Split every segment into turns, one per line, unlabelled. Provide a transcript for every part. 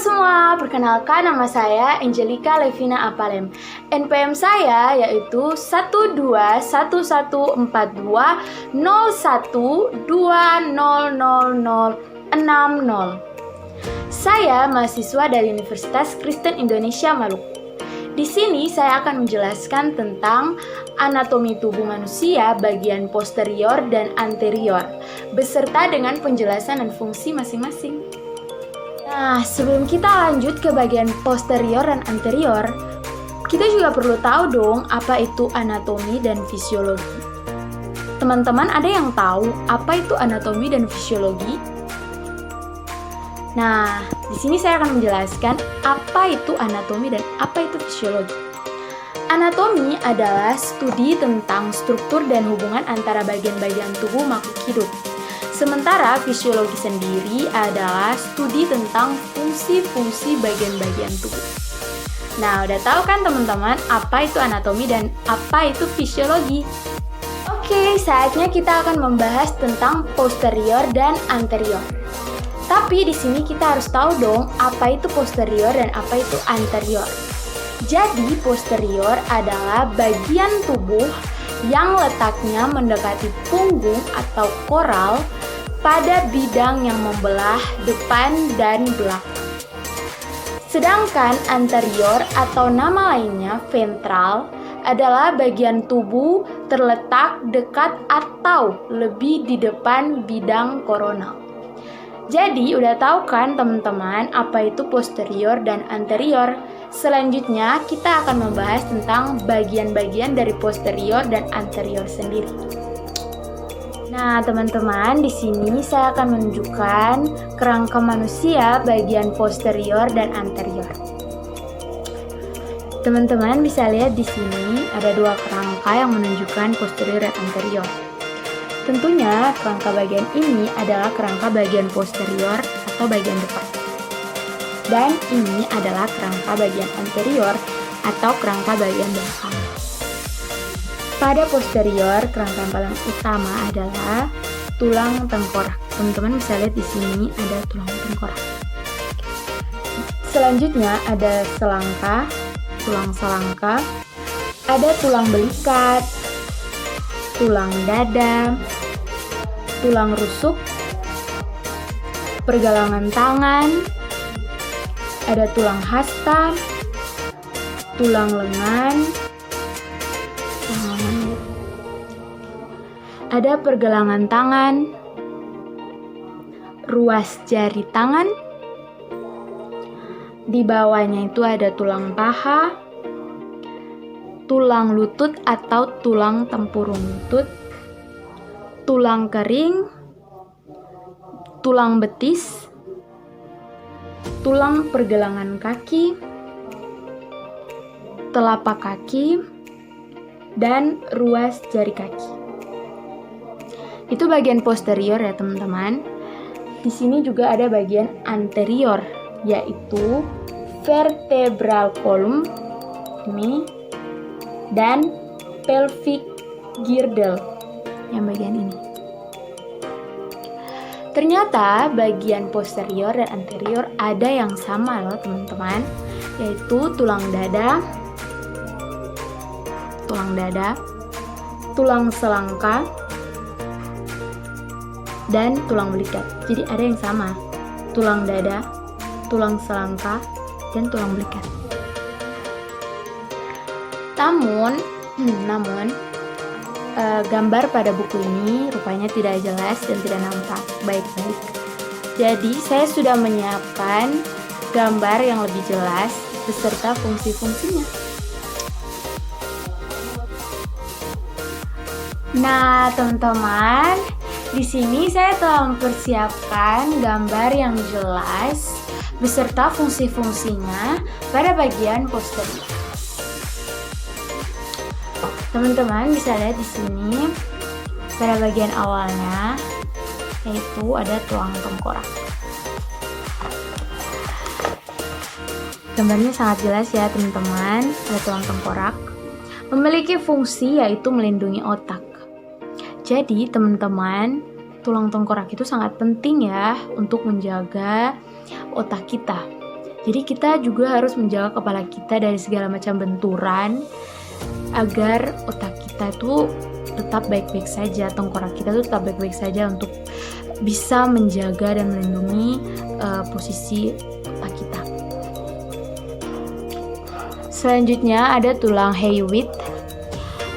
semua, perkenalkan nama saya Angelika Levina Apalem. NPM saya yaitu 1214201200060. Saya mahasiswa dari Universitas Kristen Indonesia Maluku. Di sini saya akan menjelaskan tentang anatomi tubuh manusia bagian posterior dan anterior, beserta dengan penjelasan dan fungsi masing-masing. Nah, sebelum kita lanjut ke bagian posterior dan anterior, kita juga perlu tahu dong apa itu anatomi dan fisiologi. Teman-teman ada yang tahu apa itu anatomi dan fisiologi? Nah, di sini saya akan menjelaskan apa itu anatomi dan apa itu fisiologi. Anatomi adalah studi tentang struktur dan hubungan antara bagian-bagian tubuh makhluk hidup. Sementara fisiologi sendiri adalah studi tentang fungsi-fungsi bagian-bagian tubuh. Nah, udah tahu kan teman-teman apa itu anatomi dan apa itu fisiologi? Oke, saatnya kita akan membahas tentang posterior dan anterior. Tapi di sini kita harus tahu dong apa itu posterior dan apa itu anterior. Jadi posterior adalah bagian tubuh yang letaknya mendekati punggung atau koral pada bidang yang membelah depan dan belakang. Sedangkan anterior atau nama lainnya ventral adalah bagian tubuh terletak dekat atau lebih di depan bidang koronal. Jadi udah tahu kan teman-teman apa itu posterior dan anterior? Selanjutnya kita akan membahas tentang bagian-bagian dari posterior dan anterior sendiri. Nah, teman-teman, di sini saya akan menunjukkan kerangka manusia bagian posterior dan anterior. Teman-teman bisa lihat di sini ada dua kerangka yang menunjukkan posterior dan anterior. Tentunya kerangka bagian ini adalah kerangka bagian posterior atau bagian depan. Dan ini adalah kerangka bagian anterior atau kerangka bagian belakang. Pada posterior, kerangka yang paling utama adalah tulang tengkorak. Teman-teman bisa lihat di sini ada tulang tengkorak. Selanjutnya ada selangka, tulang selangka, ada tulang belikat, tulang dada, tulang rusuk, pergelangan tangan, ada tulang hasta, tulang lengan, ada pergelangan tangan, ruas jari tangan, di bawahnya itu ada tulang paha, tulang lutut atau tulang tempurung lutut, tulang kering, tulang betis, tulang pergelangan kaki, telapak kaki, dan ruas jari kaki. Itu bagian posterior ya teman-teman. Di sini juga ada bagian anterior, yaitu vertebral column ini dan pelvic girdle yang bagian ini. Ternyata bagian posterior dan anterior ada yang sama loh teman-teman, yaitu tulang dada, tulang selangka, dan tulang belikat. Jadi ada yang sama, tulang dada, tulang selangka, dan tulang belikat. Namun gambar pada buku ini rupanya tidak jelas dan tidak nampak baik-baik. Jadi saya sudah menyiapkan gambar yang lebih jelas beserta fungsi-fungsinya. Nah, teman-teman, di sini saya telah mempersiapkan gambar yang jelas beserta fungsi-fungsinya pada bagian posterior. Teman-teman bisa lihat di sini pada bagian awalnya yaitu ada tulang tengkorak. Gambarnya sangat jelas ya teman-teman, ada tulang tengkorak. Memiliki fungsi yaitu melindungi otak. Jadi teman-teman, tulang tengkorak itu sangat penting ya untuk menjaga otak kita. Jadi kita juga harus menjaga kepala kita dari segala macam benturan agar otak kita tuh tetap baik-baik saja, tengkorak kita tuh tetap baik-baik saja untuk bisa menjaga dan melindungi posisi otak kita. Selanjutnya ada tulang Hewitt.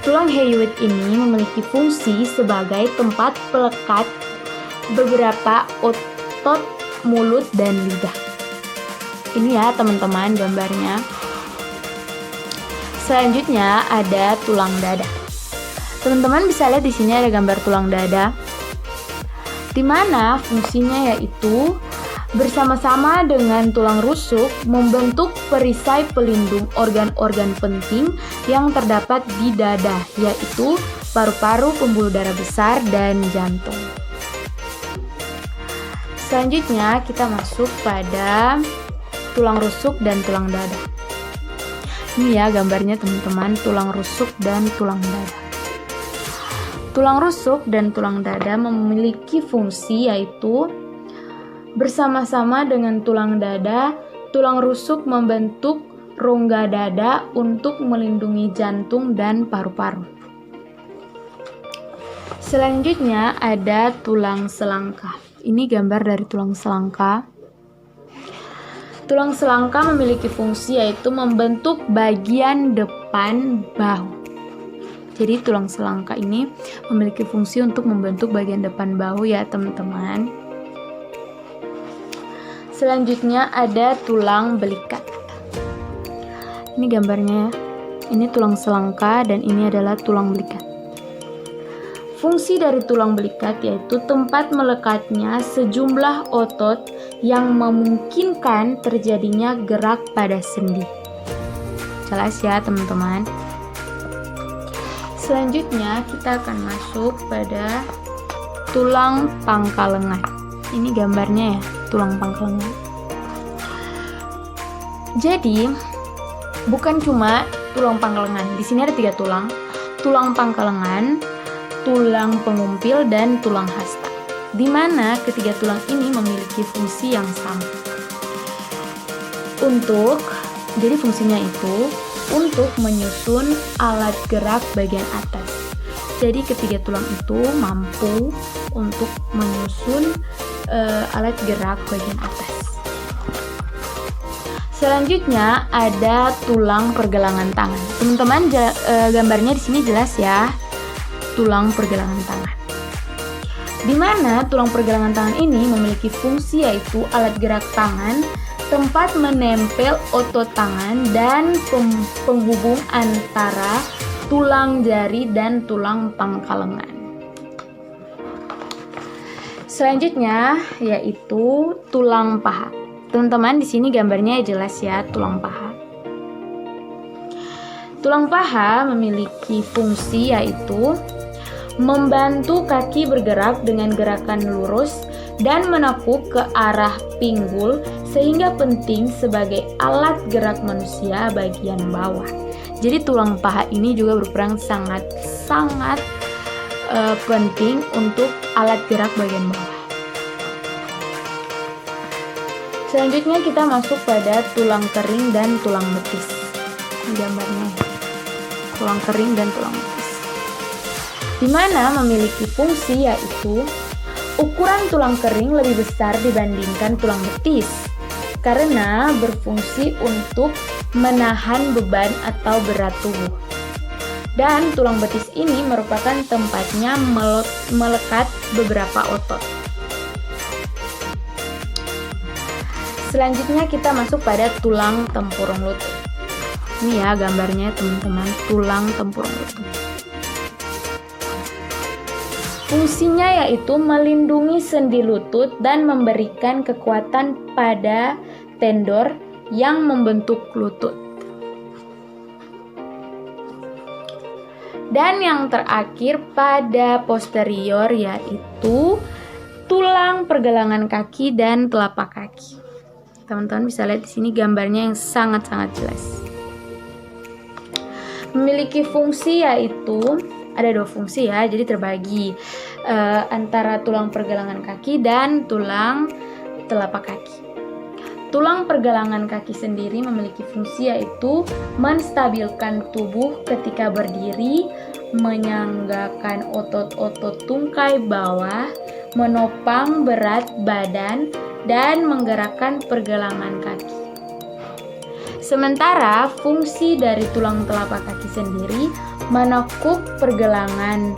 Tulang Hewitt ini memiliki fungsi sebagai tempat pelekat beberapa otot mulut dan lidah. Ini ya teman-teman gambarnya. Selanjutnya ada tulang dada. Teman-teman bisa lihat di sini ada gambar tulang dada, di mana fungsinya yaitu bersama-sama dengan tulang rusuk membentuk perisai pelindung organ-organ penting yang terdapat di dada, yaitu paru-paru, pembuluh darah besar, dan jantung. Selanjutnya kita masuk pada tulang rusuk dan tulang dada. Ini ya gambarnya teman-teman, tulang rusuk dan tulang dada. Tulang rusuk dan tulang dada memiliki fungsi yaitu bersama-sama dengan tulang dada, tulang rusuk membentuk rongga dada untuk melindungi jantung dan paru-paru. Selanjutnya ada tulang selangka. Ini gambar dari tulang selangka. Tulang selangka memiliki fungsi yaitu membentuk bagian depan bahu. Jadi tulang selangka ini memiliki fungsi untuk membentuk bagian depan bahu ya teman-teman. Selanjutnya ada tulang belikat. Ini gambarnya. Ini tulang selangka dan ini adalah tulang belikat. Fungsi dari tulang belikat yaitu tempat melekatnya sejumlah otot yang memungkinkan terjadinya gerak pada sendi. Jelas ya teman-teman. Selanjutnya kita akan masuk pada tulang pangkal lengan. Ini gambarnya ya, tulang pangkal lengan. Jadi bukan cuma tulang pangkal lengan. Di sini ada 3 tulang. Tulang pangkal lengan, tulang pengumpil, dan tulang hasta, di mana ketiga tulang ini memiliki fungsi yang sama. Jadi fungsinya itu untuk menyusun alat gerak bagian atas. Jadi ketiga tulang itu mampu untuk menyusun alat gerak bagian atas. Selanjutnya ada tulang pergelangan tangan. Teman-teman gambarnya di sini jelas ya. Tulang pergelangan tangan. Di mana tulang pergelangan tangan ini memiliki fungsi yaitu alat gerak tangan, tempat menempel otot tangan, dan penghubung antara tulang jari dan tulang pangkal lengan. Selanjutnya yaitu tulang paha. Teman-teman di sini gambarnya jelas ya, tulang paha. Tulang paha memiliki fungsi yaitu membantu kaki bergerak dengan gerakan lurus dan menekuk ke arah pinggul sehingga penting sebagai alat gerak manusia bagian bawah. Jadi tulang paha ini juga berperan sangat penting untuk alat gerak bagian bawah. Selanjutnya kita masuk pada tulang kering dan tulang betis. Ini gambarnya, tulang kering dan tulang betis, di mana memiliki fungsi yaitu ukuran tulang kering lebih besar dibandingkan tulang betis karena berfungsi untuk menahan beban atau berat tubuh. Dan tulang betis ini merupakan tempatnya melekat beberapa otot. Selanjutnya kita masuk pada tulang tempurung lutut. Ini ya gambarnya teman-teman, tulang tempurung lutut. Fungsinya yaitu melindungi sendi lutut dan memberikan kekuatan pada tendon yang membentuk lutut. Dan yang terakhir pada posterior yaitu tulang pergelangan kaki dan telapak kaki. Teman-teman bisa lihat di sini gambarnya yang sangat-sangat jelas. Memiliki fungsi yaitu ada 2 fungsi ya, jadi terbagi antara tulang pergelangan kaki dan tulang telapak kaki. Tulang pergelangan kaki sendiri memiliki fungsi yaitu menstabilkan tubuh ketika berdiri, menyanggakan otot-otot tungkai bawah, menopang berat badan, dan menggerakkan pergelangan kaki. Sementara fungsi dari tulang telapak kaki sendiri menekuk pergerakan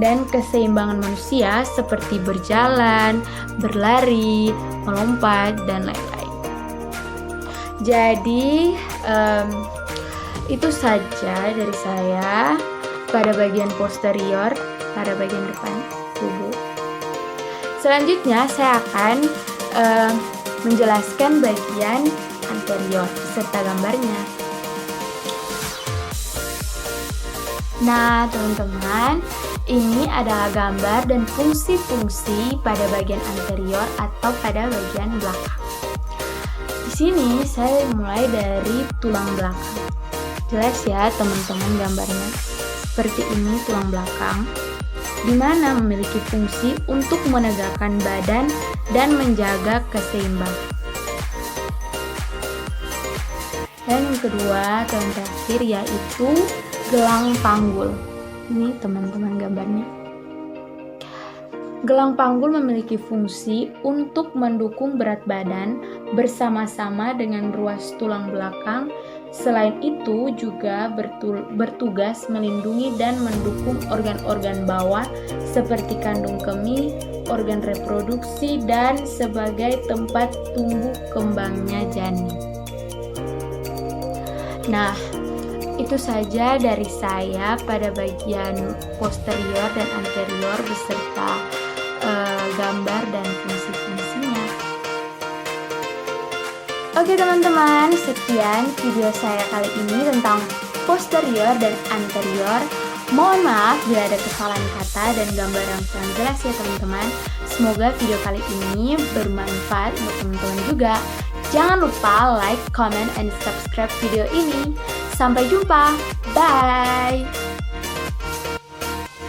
dan keseimbangan manusia seperti berjalan, berlari, melompat, dan lain-lain. Jadi itu saja dari saya pada bagian posterior, pada bagian depan tubuh. Selanjutnya saya akan menjelaskan bagian anterior serta gambarnya. Nah, teman-teman, ini adalah gambar dan fungsi-fungsi pada bagian anterior atau pada bagian belakang. Di sini saya mulai dari tulang belakang. Jelas ya, teman-teman, gambarnya. Seperti ini tulang belakang, di mana memiliki fungsi untuk menegakkan badan dan menjaga keseimbangan. Dan yang kedua, yang terakhir yaitu gelang panggul. Ini teman-teman gambarnya. Gelang panggul memiliki fungsi untuk mendukung berat badan bersama-sama dengan ruas tulang belakang. Selain itu juga bertugas melindungi dan mendukung organ-organ bawah seperti kandung kemih, organ reproduksi, dan sebagai tempat tumbuh kembangnya janin. Nah, itu saja dari saya pada bagian posterior dan anterior beserta gambar dan fungsi-fungsinya. Oke teman-teman, sekian video saya kali ini tentang posterior dan anterior. Mohon maaf bila ada kesalahan kata dan gambar yang kurang jelas ya teman-teman. Semoga video kali ini bermanfaat untuk teman-teman juga. Jangan lupa like, comment, and subscribe video ini. Sampai jumpa. Bye.